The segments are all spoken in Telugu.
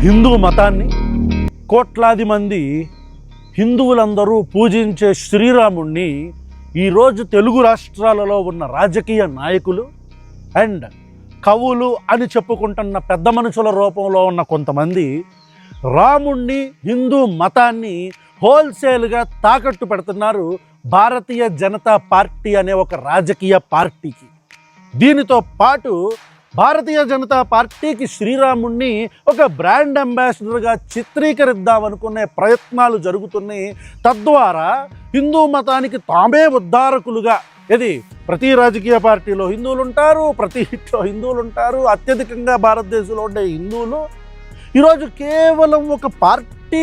హిందూ మతాన్ని కోట్లాది మంది హిందువులందరూ పూజించే శ్రీరాముణ్ణి ఈరోజు తెలుగు రాష్ట్రాలలో ఉన్న రాజకీయ నాయకులు అండ్ కవులు అని చెప్పుకుంటున్న పెద్ద మనుషుల రూపంలో ఉన్న కొంతమంది రాముణ్ణి హిందూ మతాన్ని హోల్సేల్గా తాకట్టు పెడుతున్నారు భారతీయ జనతా పార్టీ అనే ఒక రాజకీయ పార్టీకి. దీనితో పాటు భారతీయ జనతా పార్టీకి శ్రీరాముణ్ణి ఒక బ్రాండ్ అంబాసిడర్గా చిత్రీకరిద్దామనుకునే ప్రయత్నాలు జరుగుతున్నాయి. తద్వారా హిందూ మతానికి తామే ఉద్ధారకులుగా, ఇది ప్రతి రాజకీయ పార్టీలో హిందువులు ఉంటారు, ప్రతి ఇంట్లో హిందువులు ఉంటారు. అత్యధికంగా భారతదేశంలో ఉండే హిందువులు ఈరోజు కేవలం ఒక పార్టీ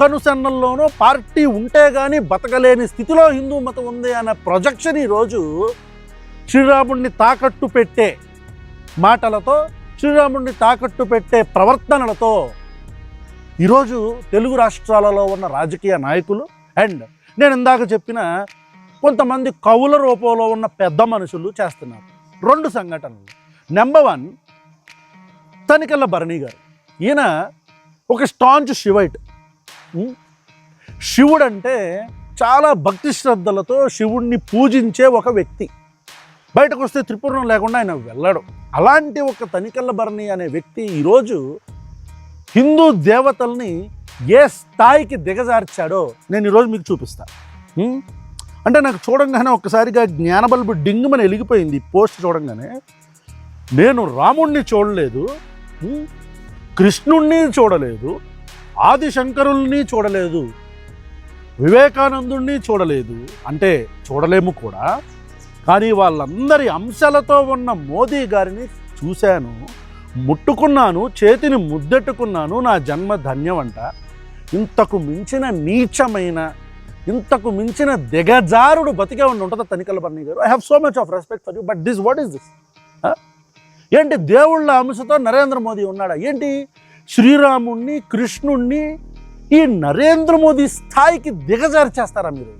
కనుసన్నల్లోనో పార్టీ ఉంటే కానీ బతకలేని స్థితిలో హిందూ మతం ఉంది అనే ప్రొజెక్షన్ ఈరోజు శ్రీరాముడిని తాకట్టు పెట్టే మాటలతో, శ్రీరాముడిని తాకట్టు పెట్టే ప్రవర్తనలతో ఈరోజు తెలుగు రాష్ట్రాలలో ఉన్న రాజకీయ నాయకులు అండ్ నేను ఇందాక చెప్పిన కొంతమంది కవుల రూపంలో ఉన్న పెద్ద మనుషులు చేస్తున్నారు. రెండు సంఘటనలు. నెంబర్ 1, తనికెళ్ళ భరణి గారు. ఈయన ఒక స్టాంచ్ శివైట్. శివుడంటే చాలా భక్తి శ్రద్ధలతో శివుణ్ణి పూజించే ఒక వ్యక్తి. బయటకు వస్తే త్రిపురం లేకుండా ఆయన వెళ్ళడు. అలాంటి ఒక తనికెళ్ళ భరణి అనే వ్యక్తి ఈరోజు హిందూ దేవతల్ని ఏ స్థాయికి దిగజార్చాడో నేను ఈరోజు మీకు చూపిస్తాను. అంటే నాకు చూడంగానే ఒక్కసారిగా జ్ఞానబల్బు డింగుమని వెలిగిపోయింది. పోస్ట్ చూడంగానే నేను రాముణ్ణి చూడలేదు, కృష్ణుణ్ణి చూడలేదు, ఆదిశంకరుల్ని చూడలేదు, వివేకానందుణ్ణి చూడలేదు, అంటే చూడలేము కూడా. కానీ వాళ్ళందరి అంశాలతో ఉన్న మోదీ గారిని చూశాను, ముట్టుకున్నాను, చేతిని ముద్దెట్టుకున్నాను, నా జన్మ ధన్యమంట. ఇంతకు మించిన నీచమైన, ఇంతకు మించిన దిగజారుడు బతికే ఉంటుందా Tanikella Bharani garu? I have so much of respect for you, but this what is this? ఏంటి దేవుళ్ళ అంశతో నరేంద్ర మోదీ ఉన్నాడా ఏంటి? శ్రీరాముణ్ణి, కృష్ణుణ్ణి ఈ నరేంద్ర మోదీ స్థాయికి దిగజార్చేస్తారా మీరు?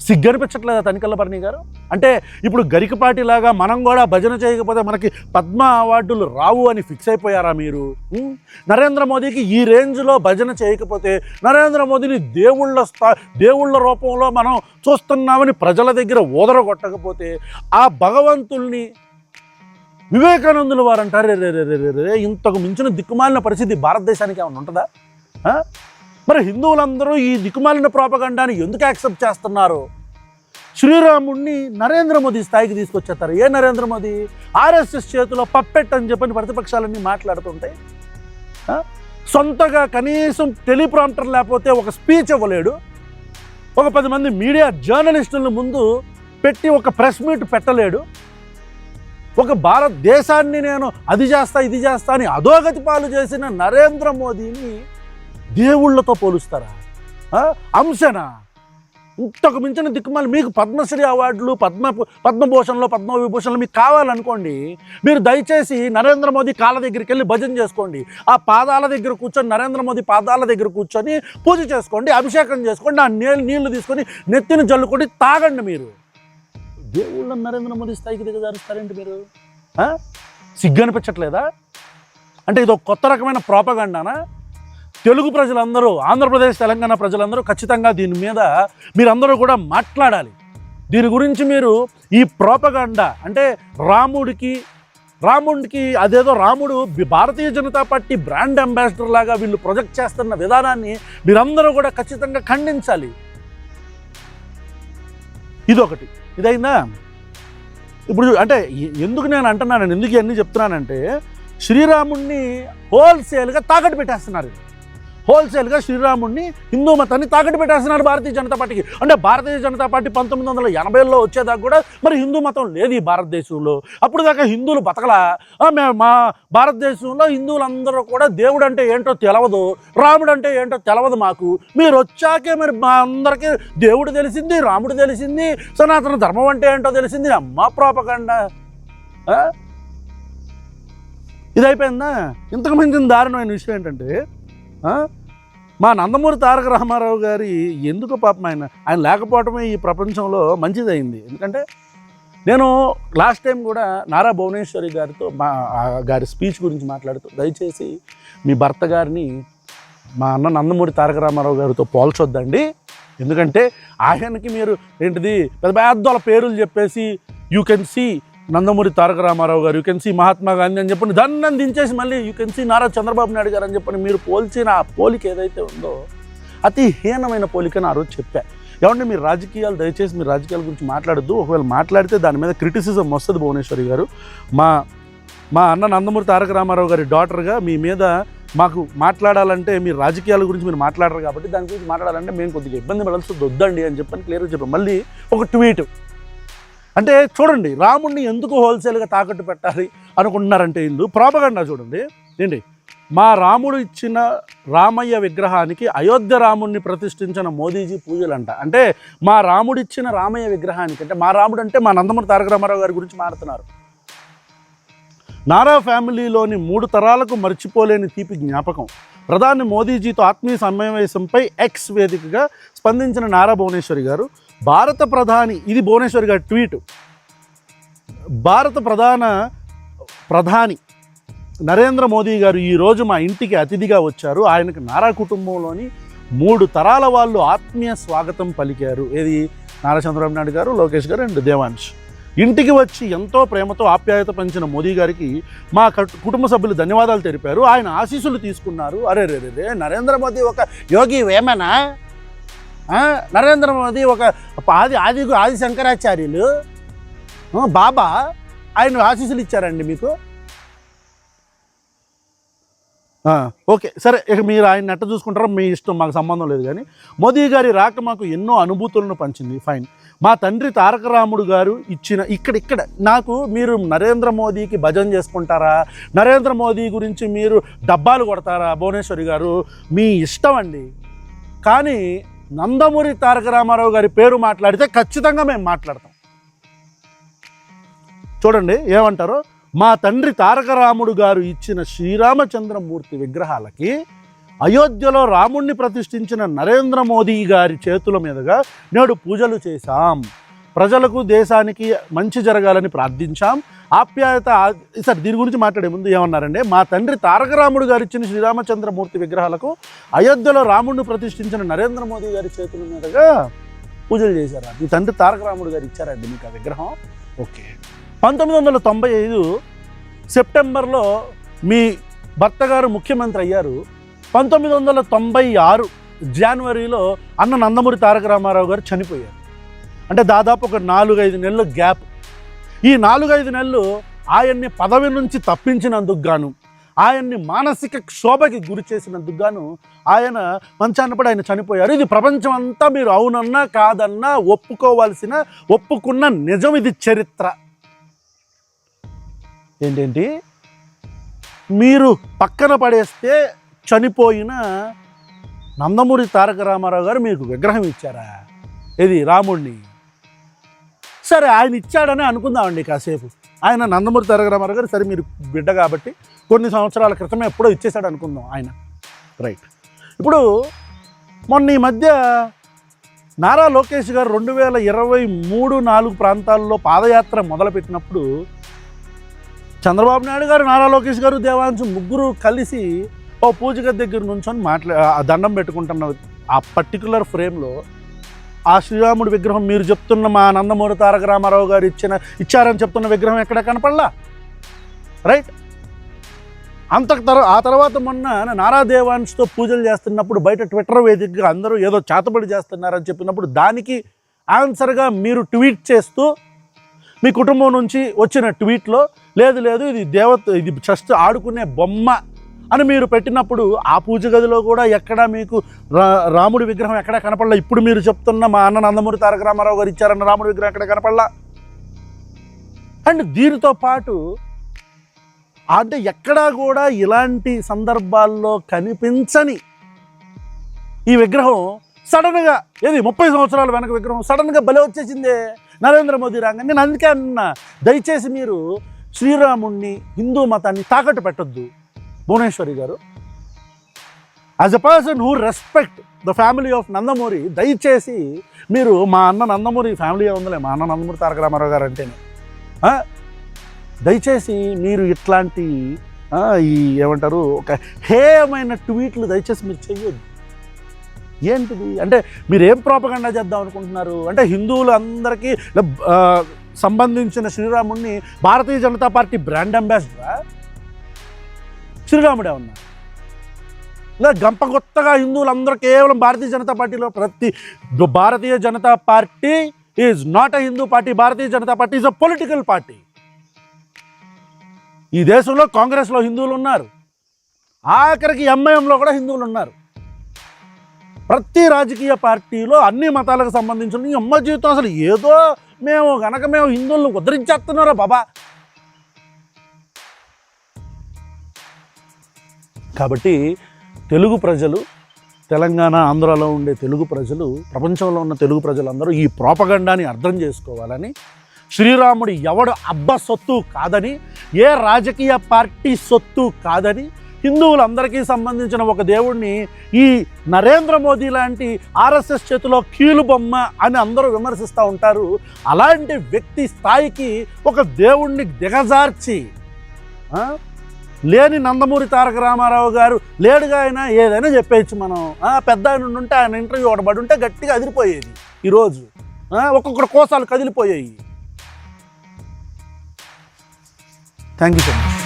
సిగ్గనిపించట్లేదా తనికెళ్ళ భరణి గారు? అంటే ఇప్పుడు గరికపాటిలాగా మనం కూడా భజన చేయకపోతే మనకి పద్మ అవార్డులు రావు అని ఫిక్స్ అయిపోయారా మీరు? నరేంద్ర మోదీకి ఈ రేంజ్లో భజన చేయకపోతే, నరేంద్ర మోదీని దేవుళ్ళ రూపంలో మనం చూస్తున్నామని ప్రజల దగ్గర ఊదరగొట్టకపోతే, ఆ భగవంతుల్ని వివేకానందుల వారు అంటారు రే ఇంతకు మించిన దిక్కుమాలిన పరిస్థితి భారతదేశానికి ఏమైనా ఉంటుందా? మరి హిందువులందరూ ఈ దిక్కుమాలిన ప్రాపగండాని ఎందుకు యాక్సెప్ట్ చేస్తున్నారు? శ్రీరాముణ్ణి నరేంద్ర మోదీ స్థాయికి తీసుకొచ్చేస్తారు. ఏ నరేంద్ర మోదీ? ఆర్ఎస్ఎస్ చేతిలో పప్పెట్ అని చెప్పని ప్రతిపక్షాలన్నీ మాట్లాడుతుంటాయి. సొంతగా కనీసం టెలిప్రాంప్టర్ లేకపోతే ఒక స్పీచ్ ఇవ్వలేడు. ఒక 10 మంది మీడియా జర్నలిస్టుల ముందు పెట్టి ఒక ప్రెస్ మీట్ పెట్టలేడు. ఒక భారతదేశాన్ని నేను అది చేస్తా ఇది చేస్తా అని అధోగతి పాలు చేసిన నరేంద్ర మోదీని దేవుళ్ళతో పోలుస్తారా? అంశనా? ఇంతకు మించిన దిక్కుమాలి. మీకు పద్మశ్రీ అవార్డులు, పద్మభూషణలు, పద్మవిభూషణలు మీకు కావాలనుకోండి, మీరు దయచేసి నరేంద్ర మోదీ కాళ్ళ దగ్గరికి వెళ్ళి భజన చేసుకోండి. ఆ పాదాల దగ్గర కూర్చొని, నరేంద్ర మోదీ పాదాల దగ్గర కూర్చొని పూజ చేసుకోండి, అభిషేకం చేసుకోండి, ఆ నీళ్లు తీసుకొని నెత్తిని జల్లుకొని తాగండి. మీరు దేవుళ్ళని నరేంద్ర మోదీ స్థాయికి దిగజారుస్తారేంటి మీరు? సిగ్గనిపించట్లేదా? అంటే ఇది ఒక కొత్త రకమైన ప్రాపగండానా? తెలుగు ప్రజలందరూ, ఆంధ్రప్రదేశ్ తెలంగాణ ప్రజలందరూ ఖచ్చితంగా దీని మీద మీరందరూ కూడా మాట్లాడాలి. దీని గురించి మీరు ఈ ప్రాపగండా, అంటే రాముడికి అదేదో రాముడు భారతీయ జనతా పార్టీ బ్రాండ్ అంబాసిడర్ లాగా వీళ్ళు ప్రొజెక్ట్ చేస్తున్న విధానాన్ని మీరందరూ కూడా ఖచ్చితంగా ఖండించాలి. ఇదొకటి. ఇదైందా? ఇప్పుడు అంటే ఎందుకు నేను అంటున్నాను, ఎందుకు ఇవన్నీ చెప్తున్నానంటే, శ్రీరాముణ్ణి హోల్సేల్గా తాకట్టు పెట్టేస్తున్నారు. హోల్సేల్గా శ్రీరాముణ్ణి, హిందూ మతాన్ని తాకట్టు పెట్టేస్తున్నారు భారతీయ జనతా పార్టీకి. అంటే భారతీయ జనతా పార్టీ 1980లో వచ్చేదాకా కూడా మరి హిందూ మతం లేదు ఈ భారతదేశంలో. అప్పుడు దాకా హిందువులు బతకలా. మా భారతదేశంలో హిందువులందరూ కూడా దేవుడు అంటే ఏంటో తెలవదు, రాముడు అంటే ఏంటో తెలవదు మాకు. మీరు వచ్చాకే మరి మా అందరికీ దేవుడు తెలిసింది, రాముడు తెలిసింది, సనాతన ధర్మం అంటే ఏంటో తెలిసింది. అమ్మ ప్రాపగండా ఇది అయిపోయిందా? ఇంతకు మించిన దారుణమైన విషయం ఏంటంటే, మా నందమూరి తారక రామారావు గారి ఎందుకు పాపం ఆయన లేకపోవటమే ఈ ప్రపంచంలో మంచిదైంది. ఎందుకంటే నేను లాస్ట్ టైం కూడా నారా భువనేశ్వరి గారితో గారి స్పీచ్ గురించి మాట్లాడుతూ దయచేసి మీ భర్త గారిని మా అన్న నందమూరి తారక రామారావు గారితో పోల్చొద్దండి, ఎందుకంటే ఆయనకి మీరు ఏంటిది పెద్ద పెద్దల పేర్లు చెప్పేసి you can see Nandamuri Taraka Rama Rao, you can see Mahatma Gandhi అని చెప్పని దాన్ని దించేసి మళ్ళీ you can see Nara Chandrababu Naidu garu అని చెప్పని మీరు పోల్చిన ఆ పోలిక ఏదైతే ఉందో అతి హీనమైన పోలికని ఆ రోజు చెప్పా. ఏమంటే మీరు రాజకీయాలు దయచేసి మీరు రాజకీయాల గురించి మాట్లాడద్దు, ఒకవేళ మాట్లాడితే దాని మీద క్రిటిసిజం వస్తుంది. భువనేశ్వరి గారు మా అన్న నందమూరి తారక రామారావు గారి డాటర్గా మీ మీద మాకు మాట్లాడాలంటే మీరు రాజకీయాల గురించి మీరు మాట్లాడరు కాబట్టి దాని గురించి మాట్లాడాలంటే మేము కొద్దిగా ఇబ్బంది పడాల్సి వద్దండి అని చెప్పని క్లియర్గా చెప్పాం. మళ్ళీ ఒక ట్వీట్ అంటే చూడండి, రాముడిని ఎందుకు హోల్సేల్గా తాకట్టు పెట్టాలి అనుకుంటున్నారంటే వీళ్ళు ప్రాపగండా చూడండి. ఏంటి మా రాముడు ఇచ్చిన రామయ్య విగ్రహానికి అయోధ్య రాముడిని ప్రతిష్ఠించిన మోదీజీ పూజలంట. అంటే మా రాముడు ఇచ్చిన రామయ్య విగ్రహానికి అంటే మా రాముడు అంటే మా నందమూరి తారక రామారావు గారి గురించి మాట్లాడుతున్నారు. నారా ఫ్యామిలీలోని 3 తరాలకు మర్చిపోలేని తీపి జ్ఞాపకం. ప్రధాని మోదీజీతో ఆత్మీయ సమావేశంపై ఎక్స్ వేదికగా స్పందించిన నారా భువనేశ్వరి గారు, భారత ప్రధాని ఇది భువనేశ్వరి గారి ట్వీట్, భారత ప్రధాని నరేంద్ర మోదీ గారు ఈరోజు మా ఇంటికి అతిథిగా వచ్చారు. ఆయనకు నారా కుటుంబంలోని 3 తరాల వాళ్ళు ఆత్మీయ స్వాగతం పలికారు. ఏది నారా చంద్రబాబు నాయుడు గారు, లోకేష్ గారు అండ్ దేవాంశ్. ఇంటికి వచ్చి ఎంతో ప్రేమతో ఆప్యాయత పంచిన మోదీ గారికి మా కుటుంబ సభ్యులు ధన్యవాదాలు తెలిపారు. ఆయన ఆశీస్సులు తీసుకున్నారు. అరే నరేంద్ర మోదీ ఒక యోగి వేమనా? నరేంద్ర మోదీ ఒక ఆది శంకరాచార్యులు బాబా ఆయన ఆశీస్సులు ఇచ్చారండి మీకు? ఓకే సరే, ఇక మీరు ఆయన నెట్ట చూసుకుంటారో మీ ఇష్టం, మాకు సంబంధం లేదు. కానీ మోదీ గారి రాక మాకు ఎన్నో అనుభూతులను పంచింది. ఫైన్. మా తండ్రి తారక రాముడు గారు ఇచ్చిన ఇక్కడ నాకు మీరు నరేంద్ర మోదీకి భజన చేసుకుంటారా, నరేంద్ర మోదీ గురించి మీరు డబ్బాలు కొడతారా భువనేశ్వరి గారు, మీ ఇష్టం అండి. కానీ నందమూరి తారక రామారావు గారి పేరు మాట్లాడితే ఖచ్చితంగా మేము మాట్లాడతాం. చూడండి ఏమంటారో, మా తండ్రి తారక రాముడు గారు ఇచ్చిన శ్రీరామచంద్రమూర్తి విగ్రహాలకి అయోధ్యలో రాముణ్ణి ప్రతిష్ఠించిన నరేంద్ర మోదీ గారి చేతుల మీదుగా నేడు పూజలు చేశాం. ప్రజలకు దేశానికి మంచి జరగాలని ప్రార్థించాం. ఆప్యాయత సార్ దీని గురించి మాట్లాడే ముందు ఏమన్నారంటే, మా తండ్రి తారక రాముడు గారు ఇచ్చిన శ్రీరామచంద్రమూర్తి విగ్రహాలకు అయోధ్యలో రాముడిని ప్రతిష్ఠించిన నరేంద్ర మోదీ గారి చేతుల మీదుగా పూజలు చేశారు. మీ తండ్రి తారక రాముడు గారు ఇచ్చారండి మీకు ఆ విగ్రహం. ఓకే. 1995 సెప్టెంబర్లో మీ భర్త గారు ముఖ్యమంత్రి అయ్యారు. 1996 జనవరిలో అన్న నందమూరి తారక రామారావు గారు చనిపోయారు. అంటే దాదాపు ఒక 4-5 నెలల గ్యాప్. ఈ 4-5 నెలలు ఆయన్ని పదవి నుంచి తప్పించినందుకు గాను, ఆయన్ని మానసిక క్షోభకి గురి చేసినందుకు గాను ఆయన మంచాన్నపడి ఆయన చనిపోయారు. ఇది ప్రపంచం అంతా మీరు అవునన్నా కాదన్నా ఒప్పుకున్న నిజం. ఇది చరిత్ర. ఏంటేంటి మీరు పక్కన పడేస్తే చనిపోయిన నందమూరి తారక రామారావు గారు మీకు విగ్రహం ఇచ్చారా? ఇది రాముడిని. సరే ఆయన ఇచ్చాడని అనుకుందామండి కాసేపు. ఆయన నందమూరి తారక రామారావు గారు సరే మీరు బిడ్డ కాబట్టి కొన్ని సంవత్సరాల క్రితమే ఎప్పుడో ఇచ్చేసాడు అనుకుందాం ఆయన. రైట్. ఇప్పుడు మొన్న ఈ మధ్య నారా లోకేష్ గారు 2023-24 ప్రాంతాల్లో పాదయాత్ర మొదలుపెట్టినప్పుడు చంద్రబాబు నాయుడు గారు, నారా లోకేష్ గారు, దేవాంశు ముగ్గురు కలిసి ఓ పూజ గది దగ్గర నుంచొని దండం పెట్టుకుంటున్న ఆ పర్టికులర్ ఫ్రేమ్లో ఆ శ్రీరాముడి విగ్రహం మీరు చెప్తున్న మా నందమూరి తారక రామారావు గారు ఇచ్చారని చెప్తున్న విగ్రహం ఎక్కడ కనపడలా. రైట్. ఆ తర్వాత మొన్న నారా దేవాంశ్తో పూజలు చేస్తున్నప్పుడు బయట ట్విట్టర్ వేదికగా అందరూ ఏదో చేతబడి చేస్తున్నారని చెప్పినప్పుడు దానికి ఆన్సర్గా మీరు ట్వీట్ చేస్తూ మీ కుటుంబం నుంచి వచ్చిన ట్వీట్లో లేదు ఇది జస్ట్ ఆడుకునే బొమ్మ అని మీరు పెట్టినప్పుడు ఆ పూజ గదిలో కూడా ఎక్కడా మీకు రాముడి విగ్రహం ఎక్కడా కనపడలా. ఇప్పుడు మీరు చెప్తున్న మా అన్న నందమూరి తారక రామారావు గారు ఇచ్చారన్న రాముడి విగ్రహం ఎక్కడ కనపడలా. అండ్ దీనితో పాటు అంటే ఎక్కడా కూడా ఇలాంటి సందర్భాల్లో కనిపించని ఈ విగ్రహం సడన్గా 30 సంవత్సరాల వెనక విగ్రహం సడన్గా బలి వచ్చేసిందే నరేంద్ర మోదీ రాగా. నేను అందుకే అన్నా, దయచేసి మీరు శ్రీరాముణ్ణి, హిందూ మతాన్ని తాకట్టు పెట్టొద్దు భువనేశ్వరి గారు. As a person who respect the family of Nandamuri, దయచేసి మీరు మా అన్న నందమూరి ఫ్యామిలీ ఉందిలే, మా అన్న నందమూరి తారక రామారావు గారు అంటేనే దయచేసి మీరు ఇట్లాంటి ఈ ఏమంటారు ఒక హేయమైన ట్వీట్లు దయచేసి మీరు చెయ్యొద్దు. ఏంటిది అంటే మీరు ఏం ప్రోపగండా చేద్దాం అనుకుంటున్నారు? అంటే హిందువులు అందరికీ సంబంధించిన శ్రీరాముడిని భారతీయ జనతా పార్టీ బ్రాండ్ అంబాసిడరా? శ్రీరాముడే ఉన్నారు ఇలా గంపగొత్తగా హిందువులందరూ కేవలం భారతీయ జనతా పార్టీలో Bharatiya Janata Party is not a Hindu party. Bharatiya Janata Party is a political party. ఈ దేశంలో కాంగ్రెస్లో హిందువులు ఉన్నారు, ఆఖరికి ఎంఐఎంలో కూడా హిందువులు ఉన్నారు. ప్రతి రాజకీయ పార్టీలో అన్ని మతాలకు సంబంధించిన ఈ అమ్మ జీవితం అసలు ఏదో మేము హిందువులను ఉద్ధరించేస్తున్నారా బాబా. కాబట్టి తెలుగు ప్రజలు, తెలంగాణ ఆంధ్రాలో ఉండే తెలుగు ప్రజలు, ప్రపంచంలో ఉన్న తెలుగు ప్రజలందరూ ఈ ప్రోపగండాని అర్థం చేసుకోవాలని, శ్రీరాముడు ఎవడు అబ్బ సొత్తు కాదని, ఏ రాజకీయ పార్టీ సొత్తు కాదని, హిందువులందరికీ సంబంధించిన ఒక దేవుడిని ఈ నరేంద్ర మోదీ లాంటి ఆర్ఎస్ఎస్ చేతిలో కీలుబొమ్మ అని అందరూ విమర్శిస్తూ ఉంటారు. అలాంటి వ్యక్తి స్థాయికి ఒక దేవుణ్ణి దిగజార్చి లేని నందమూరి తారక రామారావు గారు లేడుగా ఆయన ఏదైనా చెప్పేయచ్చు. మనం పెద్ద ఆయన ఉంటే ఆయన ఇంటర్వ్యూ ఒకటి పడి ఉంటే గట్టిగా అదిరిపోయేది. ఈరోజు ఒక్కొక్కటి కోసాలు కదిలిపోయాయి. Thank you so much.